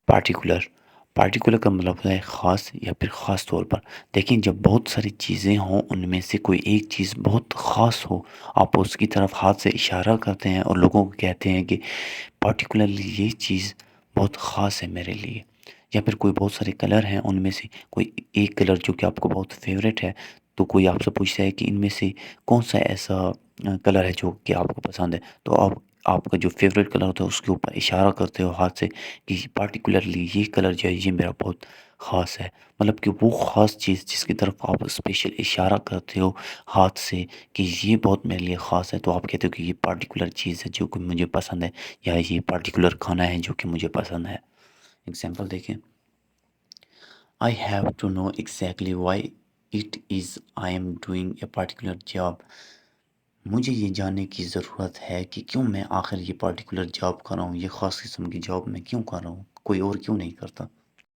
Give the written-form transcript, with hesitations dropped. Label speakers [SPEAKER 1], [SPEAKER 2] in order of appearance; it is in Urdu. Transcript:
[SPEAKER 1] پارٹیکولر پارٹیکولر کا مطلب ہوتا ہے خاص یا پھر خاص طور پر. دیکھیں جب بہت ساری چیزیں ہوں ان میں سے کوئی ایک چیز بہت خاص ہو، آپ اس کی طرف ہاتھ سے اشارہ کرتے ہیں اور لوگوں کو کہتے ہیں کہ پارٹیکولرلی یہ چیز بہت خاص ہے میرے لیے. یا پھر کوئی بہت سارے کلر ہیں ان میں سے کوئی ایک کلر جو کہ آپ کو بہت فیوریٹ ہے، تو کوئی آپ سے پوچھتا ہے کہ ان میں سے کون سا ایسا کلر ہے جو کہ آپ کو پسند ہے، تو آپ کا جو فیوریٹ کلر ہوتا ہے اس کے اوپر اشارہ کرتے ہو ہاتھ سے کہ پارٹیکولرلی یہ کلر جو ہے یہ میرا بہت خاص ہے. مطلب کہ وہ خاص چیز جس کی طرف آپ اسپیشل اشارہ کرتے ہو ہاتھ سے کہ یہ بہت میرے لیے خاص ہے، تو آپ کہتے ہو کہ یہ پارٹیکولر چیز ہے جو کہ مجھے پسند ہے، یا یہ پارٹیکولر کھانا ہے جو کہ مجھے پسند ہے. اگزامپل دیکھیں. I have to know exactly why it is I am doing a particular job. مجھے یہ جاننے کی ضرورت ہے کہ کیوں میں آخر یہ پارٹیکولر جاب کر رہا ہوں، یہ خاص قسم کی جاب میں کیوں کر رہا ہوں، کوئی اور کیوں نہیں کرتا.